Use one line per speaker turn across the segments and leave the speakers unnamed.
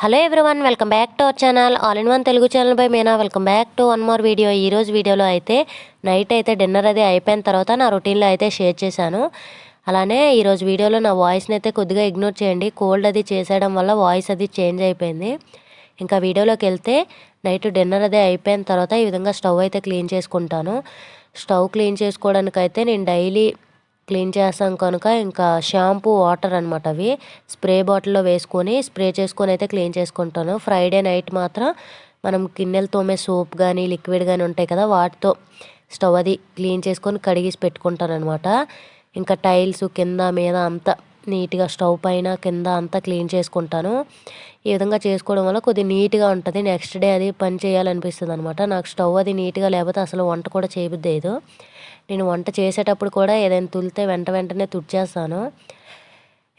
Hello everyone, welcome back to our channel all in one Telugu channel by Meena. Welcome back to one more video. ఈరోజు వీడియోలో అయితే night అయితే dinner అది అయిపోయిన తర్వాత నా రొటీన్లో అయితే షేర్ చేశాను. అలానే ఈరోజు వీడియోలో నా వాయిస్ని అయితే కొద్దిగా ఇగ్నోర్ చేయండి. కోల్డ్ అది చేసేయడం వల్ల వాయిస్ అది చేంజ్ అయిపోయింది. ఇంకా వీడియోలోకి వెళ్తే నైట్ డిన్నర్ అదే అయిపోయిన తర్వాత ఈ విధంగా స్టవ్ అయితే క్లీన్ చేసుకుంటాను. స్టవ్ క్లీన్ చేసుకోవడానికైతే నేను డైలీ క్లీన్ చేస్తాం కనుక ఇంకా షాంపూ వాటర్ అనమాట అవి స్ప్రే బాటిల్లో వేసుకొని స్ప్రే చేసుకొని అయితే క్లీన్ చేసుకుంటాను. ఫ్రైడే నైట్ మాత్రం మనం గిన్నెలు తోమే సోప్ కానీ లిక్విడ్ కానీ ఉంటాయి కదా, వాటితో స్టవ్ అది క్లీన్ చేసుకొని కడిగేసి పెట్టుకుంటాను అనమాట. ఇంకా టైల్స్ కింద మీద అంతా నీట్గా స్టవ్ పైన కింద అంతా క్లీన్ చేసుకుంటాను. ఈ విధంగా చేసుకోవడం వల్ల కొద్దిగా నీట్గా ఉంటుంది. నెక్స్ట్ డే అది పని చేయాలనిపిస్తుంది అనమాట. నాకు స్టవ్ అది నీట్గా లేకపోతే అసలు వంట కూడా చేయబుద్ది లేదు. నేను వంట చేసేటప్పుడు కూడా ఏదైనా తులితే వెంటనే తుడిచేస్తాను.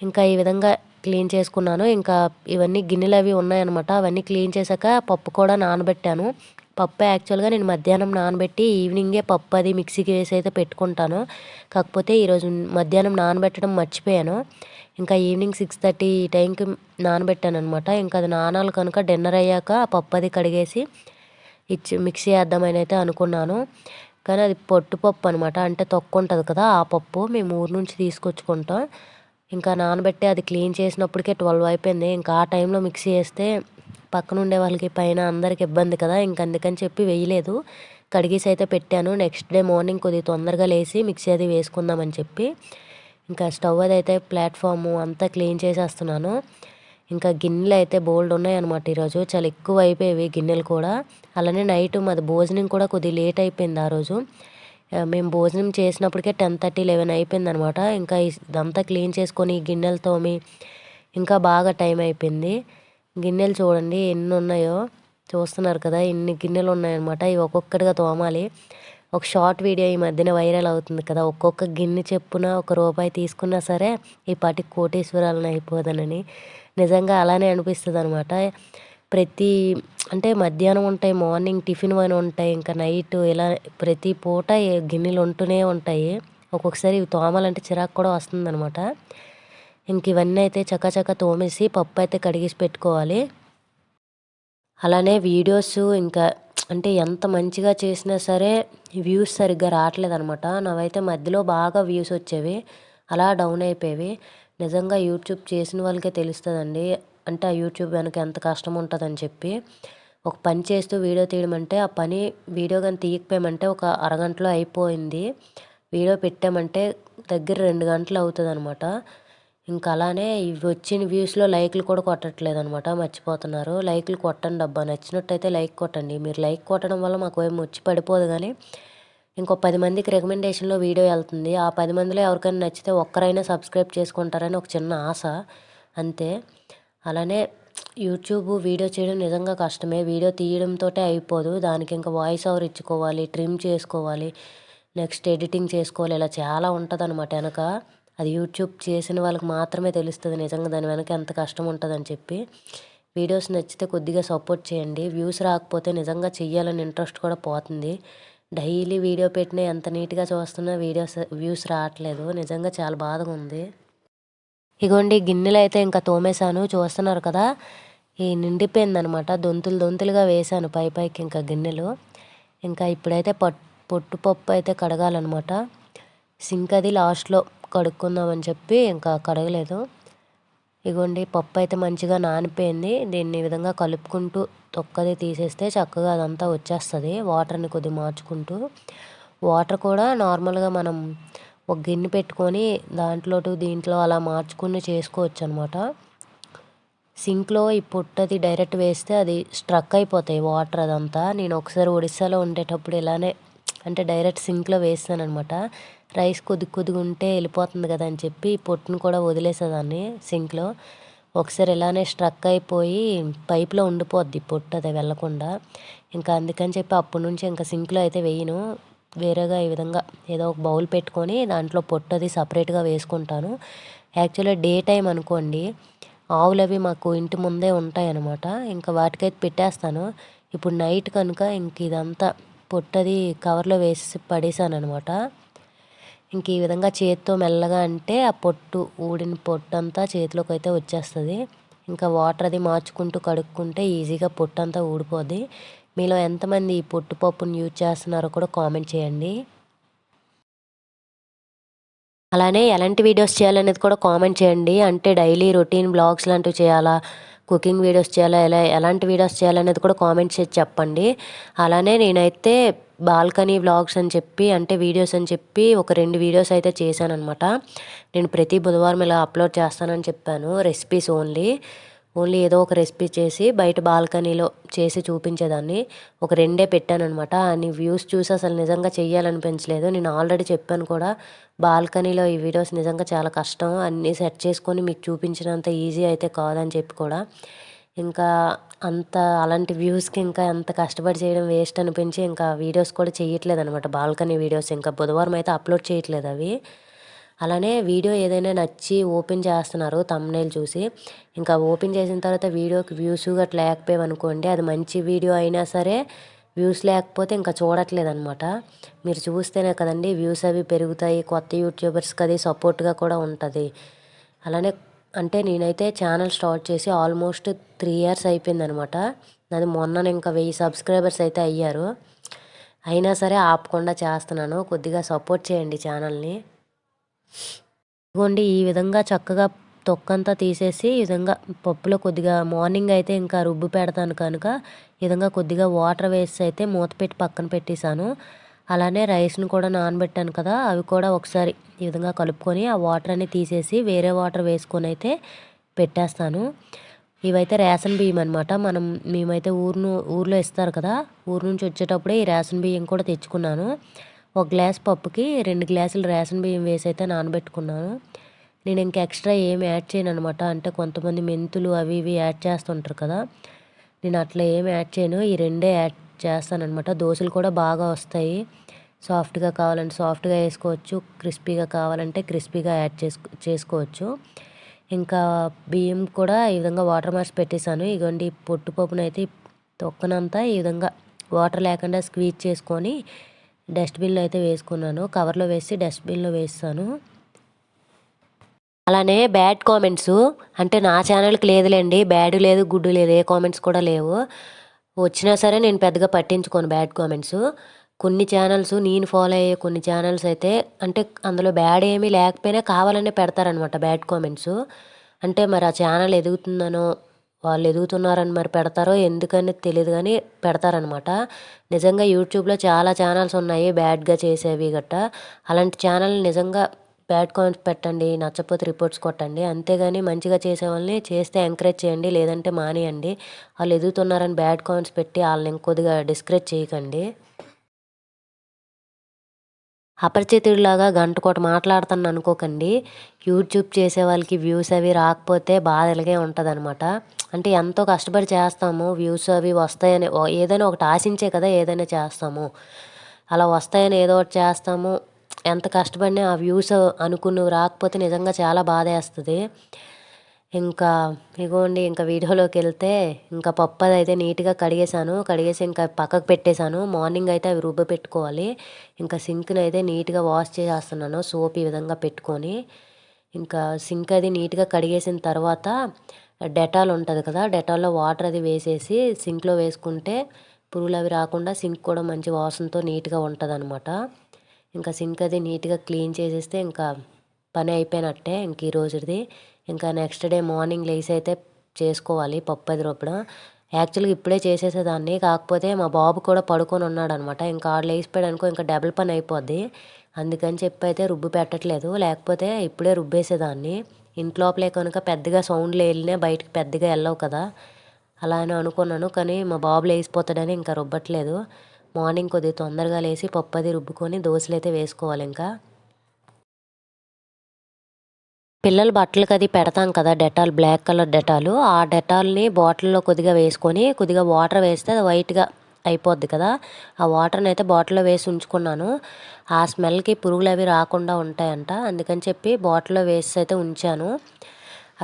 ఇంకా ఈ విధంగా క్లీన్ చేసుకున్నాను. ఇంకా ఇవన్నీ గిన్నెలు అవి ఉన్నాయన్నమాట. అవన్నీ క్లీన్ చేశాక పప్పు కూడా నానబెట్టాను. పప్పు యాక్చువల్గా నేను మధ్యాహ్నం నానబెట్టి ఈవినింగే పప్పు అది మిక్సీకి వేసి అయితే పెట్టుకుంటాను. కాకపోతే ఈరోజు మధ్యాహ్నం నానబెట్టడం మర్చిపోయాను. ఇంకా ఈవినింగ్ 6:30 ఈ టైంకి నానబెట్టాను అనమాట. ఇంకా అది నానాలి కనుక డిన్నర్ అయ్యాక పప్పు అది కడిగేసి మిక్సీ వేద్దామని అయితే అనుకున్నాను. కానీ అది పొట్టుపప్పు అనమాట. అంటే తొక్కు ఉంటుంది కదా, ఆ పప్పు మేము ఊరు నుంచి తీసుకొచ్చుకుంటాం. ఇంకా నానబెట్టి అది క్లీన్ చేసినప్పటికే 12 అయిపోయింది. ఇంకా ఆ టైంలో మిక్సీ వేస్తే పక్కన ఉండే వాళ్ళకి పైన అందరికి ఇబ్బంది కదా, ఇంక అందుకని చెప్పి వేయలేదు. కడిగేసి అయితే పెట్టాను. నెక్స్ట్ డే మార్నింగ్ కొద్దిగా తొందరగా లేచి మిక్సీ అది వేసుకుందామని చెప్పి ఇంకా స్టవ్ అది అయితే ప్లాట్ఫాము అంతా క్లీన్ చేసేస్తున్నాను. ఇంకా గిన్నెలు అయితే బోల్డ్ ఉన్నాయన్నమాట. ఈరోజు చాలా ఎక్కువ అయిపోయేవి గిన్నెలు కూడా. అలానే నైట్ మాది భోజనం కూడా కొద్దిగా లేట్ అయిపోయింది. ఆ రోజు మేము భోజనం చేసినప్పటికే 10:30, 11 అయిపోయింది అనమాట. ఇంకా ఇదంతా క్లీన్ చేసుకొని గిన్నెలు తోమి ఇంకా బాగా టైం అయిపోయింది. గిన్నెలు చూడండి ఎన్ని ఉన్నాయో, చూస్తున్నారు కదా, ఇన్ని గిన్నెలు ఉన్నాయన్నమాట. ఇవి ఒక్కొక్కటిగా తోమాలి. ఒక షార్ట్ వీడియో ఈ మధ్యన వైరల్ అవుతుంది కదా, ఒక్కొక్క గిన్నె చెప్పున ₹1 తీసుకున్నా సరే ఈ పాటికి కోటీశ్వరాలను అయిపోదనని. నిజంగా అలానే అనిపిస్తుంది అనమాట. ప్రతి అంటే మధ్యాహ్నం ఉంటాయి, మార్నింగ్ టిఫిన్ అని ఉంటాయి, ఇంకా నైట్ ఇలా ప్రతి పూట గిన్నెలు ఉంటూనే ఉంటాయి. ఒక్కొక్కసారి ఇవి తోమాలంటే చిరాకు కూడా వస్తుందనమాట. ఇంక ఇవన్నీ అయితే చకచక తోమేసి పప్పు అయితే కడిగేసి పెట్టుకోవాలి. అలానే వీడియోస్ ఇంకా అంటే ఎంత మంచిగా చేసినా సరే వ్యూస్ సరిగ్గా రావట్లేదనమాట. నావైతే మధ్యలో బాగా వ్యూస్ వచ్చేవి, అలా డౌన్ అయిపోయేవి. నిజంగా యూట్యూబ్ చేసిన వాళ్ళకే తెలుస్తుందండి, అంటే ఆ యూట్యూబ్ వెనక ఎంత కష్టం ఉంటుందని చెప్పి. ఒక పని చేస్తూ వీడియో తీయడం అంటే ఆ పని వీడియో కానీ తీయకపోయామంటే ఒక అరగంటలో అయిపోయింది. వీడియో పెట్టామంటే దగ్గర 2 గంటలు అవుతుంది అనమాట. ఇంకా అలానే ఇవి వచ్చిన వ్యూస్లో లైక్లు కూడా కొట్టట్లేదు అనమాట, మర్చిపోతున్నారు. లైక్లు కొట్టండి అబ్బా, నచ్చినట్టయితే లైక్ కొట్టండి. మీరు లైక్ కొట్టడం వల్ల మాకు ఏం వచ్చి పడిపోదు, కానీ ఇంకో 10 మందికి రికమెండేషన్లో వీడియో వెళ్తుంది. ఆ 10 మందిలో ఎవరికైనా నచ్చితే ఒక్కరైనా సబ్స్క్రైబ్ చేసుకుంటారని ఒక చిన్న ఆశ, అంతే. అలానే యూట్యూబ్ వీడియో చేయడం నిజంగా కష్టమే. వీడియో తీయడంతో అయిపోదు, దానికి ఇంకా వాయిస్ ఓవర్ ఇచ్చుకోవాలి, ట్రిమ్ చేసుకోవాలి, నెక్స్ట్ ఎడిటింగ్ చేసుకోవాలి, ఇలా చాలా ఉంటుంది అనమాట వెనక. అది యూట్యూబ్ చేసిన వాళ్ళకి మాత్రమే తెలుస్తుంది నిజంగా దాని వెనక ఎంత కష్టం ఉంటుందని చెప్పి. వీడియోస్ నచ్చితే కొద్దిగా సపోర్ట్ చేయండి. వ్యూస్ రాకపోతే నిజంగా చెయ్యాలని ఇంట్రెస్ట్ కూడా పోతుంది. డైలీ వీడియో పెట్టినా ఎంత నీట్గా చూస్తున్నా వ్యూస్ రావట్లేదు. నిజంగా చాలా బాధగా ఉంది. ఇగోండి గిన్నెలు అయితే ఇంకా తోమేశాను, చూస్తున్నారు కదా, ఈ నిండిపోయిందనమాట. దొంతులుగా వేశాను పైకి ఇంకా గిన్నెలు. ఇంకా ఇప్పుడైతే పొట్టుపప్పు అయితే కడగాలన్నమాట. సింక్ అది లాస్ట్లో కడుక్కుందామని చెప్పి ఇంకా కడగలేదు. ఇగోండి పప్పు అయితే మంచిగా నానిపోయింది. దీన్ని ఈ విధంగా కలుపుకుంటూ తొక్కది తీసేస్తే చక్కగా అదంతా వచ్చేస్తుంది. వాటర్ని కొద్దిగా మార్చుకుంటూ, వాటర్ కూడా నార్మల్గా మనం ఒక గిన్నె పెట్టుకొని దీంట్లో అలా మార్చుకుని చేసుకోవచ్చు అనమాట. సింక్లో ఈ పొట్టది డైరెక్ట్ వేస్తే అది స్ట్రక్ అయిపోతాయి వాటర్ అదంతా. నేను ఒకసారి ఒడిస్సాలో ఉండేటప్పుడు ఇలానే అంటే డైరెక్ట్ సింక్లో వేస్తాను అనమాట. రైస్ కొద్దిగా ఉంటే వెళ్ళిపోతుంది కదా అని చెప్పి పొట్టును కూడా వదిలేసేదాన్ని సింక్లో. ఒకసారి ఇలానే స్ట్రక్ అయిపోయి పైప్లో ఉండిపోద్ది పొట్టు, అది వెళ్ళకుండా. ఇంకా అందుకని చెప్పి అప్పటి నుంచి ఇంకా సింక్లో అయితే వేయను. వేరేగా ఈ విధంగా ఏదో ఒక బౌల్ పెట్టుకొని దాంట్లో పొట్టు అది సపరేట్గా వేసుకుంటాను. యాక్చువల్గా డే టైం అనుకోండి, ఆవులు అవి మాకు ఇంటి ముందే ఉంటాయి అన్నమాట. ఇంకా వాటికైతే పెట్టేస్తాను. ఇప్పుడు నైట్ కనుక ఇంక ఇదంతా పొట్టది కవర్లో వేసి పడేసాను అనమాట. ఇంక ఈ విధంగా చేతితో మెల్లగా అంటే ఆ ఊడిన పొట్టు అంతా చేతిలోకి అయితే వచ్చేస్తుంది. ఇంకా వాటర్ అది మార్చుకుంటూ కడుక్కుంటే ఈజీగా పొట్టు అంతా ఊడిపోద్ది. మీలో ఎంతమంది ఈ పొట్టు పప్పుని యూజ్ చేస్తున్నారో కూడా కామెంట్ చేయండి. అలానే ఎలాంటి వీడియోస్ చేయాలనేది కూడా కామెంట్ చేయండి. అంటే డైలీ రొటీన్ బ్లాగ్స్ లాంటివి చేయాలా, కుకింగ్ వీడియోస్ చేయాలా, ఎలాంటి వీడియోస్ చేయాలనేది కూడా కామెంట్ చేసి చెప్పండి. అలానే నేనైతే బాల్కనీ వ్లాగ్స్ అని చెప్పి అంటే వీడియోస్ అని చెప్పి ఒక 2 వీడియోస్ అయితే చేశాననమాట. నేను ప్రతి బుధవారం ఇలా అప్లోడ్ చేస్తానని చెప్పాను. రెసిపీస్ ఓన్లీ ఏదో ఒక రెసిపీ చేసి బయట బాల్కనీలో చేసి చూపించేదాన్ని. ఒక 2 పెట్టాననమాట. అన్ని వ్యూస్ చూసి అసలు నిజంగా చెయ్యాలనిపించలేదు. నేను ఆల్రెడీ చెప్పాను కూడా, బాల్కనీలో ఈ వీడియోస్ నిజంగా చాలా కష్టం. అన్నీ సెట్ చేసుకొని మీకు చూపించినంత ఈజీ అయితే కాదని చెప్పి కూడా ఇంకా అంత అలాంటి వ్యూస్కి ఇంకా అంత కష్టపడి చేయడం వేస్ట్ అనిపించి ఇంకా వీడియోస్ కూడా చేయట్లేదనమాట. బాల్కనీ వీడియోస్ ఇంకా బుధవారం అయితే అప్లోడ్ చేయట్లేదు అవి. అలానే వీడియో ఏదైనా నచ్చి ఓపెన్ చేస్తున్నారు థంబ్‌నెయిల్ చూసి, ఇంకా ఓపెన్ చేసిన తర్వాత వీడియోకి వ్యూస్ గట్రా లేకపోయావనుకోండి, అది మంచి వీడియో అయినా సరే వ్యూస్ లేకపోతే ఇంకా చూడట్లేదనమాట. మీరు చూస్తేనే కదండీ వ్యూస్ అవి పెరుగుతాయి. కొత్త యూట్యూబర్స్కి అది సపోర్ట్గా కూడా ఉంటుంది. అలానే అంటే నేనైతే ఛానల్ స్టార్ట్ చేసి ఆల్మోస్ట్ 3 ఇయర్స్ అయిపోయిందనమాట. నాది మొన్ననే ఇంకా 1000 సబ్స్క్రైబర్స్ అయితే అయ్యారు. అయినా సరే ఆపకుండా చేస్తున్నాను. కొద్దిగా సపోర్ట్ చేయండి ఛానల్ని. ఇదిగోండి ఈ విధంగా చక్కగా తొక్కంతా తీసేసి ఈ విధంగా పప్పులో కొద్దిగా మార్నింగ్ అయితే ఇంకా రుబ్బు పెడతాను కనుక ఈ విధంగా కొద్దిగా వాటర్ వేసి అయితే మూత పెట్టి పక్కన పెట్టేశాను. అలానే రైస్ని కూడా నానబెట్టాను కదా, అవి కూడా ఒకసారి ఈ విధంగా కలుపుకొని ఆ వాటర్ అన్ని తీసేసి వేరే వాటర్ వేసుకొని అయితే పెట్టేస్తాను. ఇవైతే రేషన్ బియ్యం అనమాట. మేమైతే ఊర్లో ఇస్తారు కదా, ఊరు నుంచి వచ్చేటప్పుడే ఈ రేషన్ బియ్యం కూడా తెచ్చుకున్నాను. ఒక గ్లాస్ పప్పుకి 2 గ్లాసులు రేషన్ బియ్యం వేసి అయితే నానబెట్టుకున్నాను. నేను ఇంకా ఎక్స్ట్రా ఏమి యాడ్ చేయను అనమాట. అంటే కొంతమంది మెంతులు అవి ఇవి యాడ్ చేస్తుంటారు కదా, నేను అట్లా ఏమి యాడ్ చేయను. ఈ రెండే యాడ్ చేస్తానన్నమాట. దోశలు కూడా బాగా వస్తాయి. సాఫ్ట్గా కావాలంటే సాఫ్ట్గా వేసుకోవచ్చు, క్రిస్పీగా కావాలంటే క్రిస్పీగా యాడ్ చేసుకోవచ్చు. ఇంకా బియ్యం కూడా ఈ విధంగా వాటర్ మార్చి పెట్టేశాను. ఇగోండి పొట్టు పప్పునైతే తొక్కనంతా ఈ విధంగా వాటర్ లేకుండా స్క్వీజ్ చేసుకొని డస్ట్బిన్లో అయితే వేసుకున్నాను. కవర్లో వేసి డస్ట్బిన్లో వేస్తాను. అలానే బ్యాడ్ కామెంట్స్ అంటే నా ఛానల్కి లేదులేండి, బ్యాడ్ లేదు గుడ్ లేదు, ఏ కామెంట్స్ కూడా లేవు. వచ్చినా సరే నేను పెద్దగా పట్టించుకోను బ్యాడ్ కామెంట్స్. కొన్ని ఛానల్స్ నేను ఫాలో అయ్యే కొన్ని ఛానల్స్ అయితే అంటే అందులో బ్యాడ్ ఏమీ లేకపోయినా కావాలనే పెడతారనమాట బ్యాడ్ కామెంట్స్. అంటే మరి ఆ ఛానల్ ఎదుగుతుందనో వాళ్ళు ఎదుగుతున్నారని మరి పెడతారో ఎందుకని తెలియదు కానీ పెడతారనమాట. నిజంగా యూట్యూబ్లో చాలా ఛానల్స్ ఉన్నాయి బ్యాడ్గా చేసేవి గట్ట. అలాంటి ఛానల్ నిజంగా బ్యాడ్ కామెంట్స్ పెట్టండి, నచ్చకపోతే రిపోర్ట్స్ కొట్టండి. అంతేగాని మంచిగా చేసే వాళ్ళని చేస్తే ఎంకరేజ్ చేయండి, లేదంటే మానేయండి. వాళ్ళు ఎదుగుతున్నారని బ్యాడ్ కామెంట్స్ పెట్టి వాళ్ళని ఇంకొద్దిగా డిస్కరేజ్ చేయకండి. అపరిచితుడిలాగా గంటకోటి మాట్లాడుతాను అనుకోకండి. యూట్యూబ్ చేసే వాళ్ళకి వ్యూస్ అవి రాకపోతే బాధ ఇలాగే ఉంటుందన్నమాట. అంటే ఎంతో కష్టపడి చేస్తాము, వ్యూస్ అవి వస్తాయని ఏదైనా ఒకటి ఆశించే కదా ఏదైనా చేస్తాము. అలా వస్తాయని ఏదో ఒకటి చేస్తాము. ఎంత కష్టపడినా ఆ వ్యూస్ అనుకున్నవి రాకపోతే నిజంగా చాలా బాధేస్తుంది. ఇంకా ఇగోండి ఇంకా వీడియోలోకి వెళ్తే ఇంకా పప్పు అదైతే నీట్గా కడిగేసి ఇంకా పక్కకు పెట్టేశాను. మార్నింగ్ అయితే అవి రుబ్బ పెట్టుకోవాలి. ఇంకా సింక్ని అయితే నీట్గా వాష్ చేసేస్తున్నాను సోప్ ఈ విధంగా పెట్టుకొని. ఇంకా సింక్ అది నీట్గా కడిగేసిన తర్వాత డెటాల్ ఉంటుంది కదా, డెటాల్లో వాటర్ అది వేసేసి సింక్లో వేసుకుంటే పురుగులు అవి రాకుండా సింక్ కూడా మంచి వాసనతో నీట్గా ఉంటుంది అనమాట. ఇంకా సింక్ అది నీట్గా క్లీన్ చేసేస్తే ఇంకా పని అయిపోయినట్టే ఇంక ఈ రోజుది. ఇంకా నెక్స్ట్ డే మార్నింగ్ లేసి అయితే చేసుకోవాలి పప్పు అది రుబ్బడం. యాక్చువల్గా ఇప్పుడే చేసేసేదాన్ని, కాకపోతే మా బాబు కూడా పడుకొని ఉన్నాడనమాట. ఇంకా ఆడు లేచిపోయాడు అనుకో ఇంకా డబుల్ పని అయిపోద్ది. అందుకని చెప్పి అయితే రుబ్బు పెట్టట్లేదు, లేకపోతే ఇప్పుడే రుబ్బేసేదాన్ని. ఇంట్లోపలే కనుక పెద్దగా సౌండ్లు వెళ్ళినా బయటకు పెద్దగా వెళ్ళవు కదా, అలా అని అనుకున్నాను. కానీ మా బాబు లేచిపోతాడని ఇంకా రుబ్బట్లేదు. మార్నింగ్ కొద్దిగా తొందరగా లేచి పప్పు అది రుబ్బుకొని దోశలు అయితే వేసుకోవాలి. ఇంకా పిల్లల బట్టలకి అది పెడతాం కదా డెటాల్, బ్లాక్ కలర్ డెటాలు, ఆ డెటాల్ని బాటిల్లో కొద్దిగా వేసుకొని కొద్దిగా వాటర్ వేస్తే అది వైట్గా అయిపోద్ది కదా, ఆ వాటర్ని అయితే బాటిల్లో వేసి ఉంచుకున్నాను. ఆ స్మెల్కి పురుగులు అవి రాకుండా ఉంటాయంట, అందుకని చెప్పి బాటిల్లో వేసి అయితే ఉంచాను.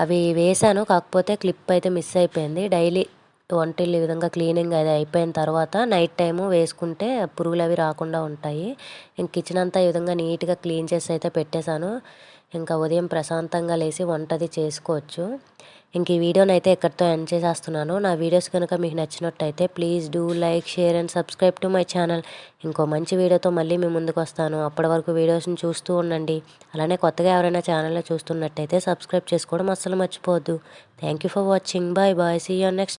అవి వేసాను, కాకపోతే క్లిప్ అయితే మిస్ అయిపోయింది. డైలీ వంటిల్లు ఈ విధంగా క్లీనింగ్ అది అయిపోయిన తర్వాత నైట్ టైము వేసుకుంటే పురుగులు అవి రాకుండా ఉంటాయి. ఇంక కిచెన్ అంతా ఈ విధంగా నీట్గా క్లీన్ చేసి అయితే పెట్టేశాను. ఇంకా ఉదయం ప్రశాంతంగా లేచి వంటది చేసుకోవచ్చు. ఇంక ఈ వీడియోని అయితే ఎక్కడితో ఎండ్ చేసేస్తున్నాను. నా వీడియోస్ కనుక మీకు నచ్చినట్టయితే please do like, share and subscribe to my channel. ఇంకో మంచి వీడియోతో మళ్ళీ మీ ముందుకు వస్తాను. అప్పటి వరకు వీడియోస్ని చూస్తూ ఉండండి. అలానే కొత్తగా ఎవరైనా ఛానల్లో చూస్తున్నట్టయితే సబ్స్క్రైబ్ చేసుకోవడం అస్సలు మర్చిపోవద్దు. Thank you for watching. Bye bye. See you next.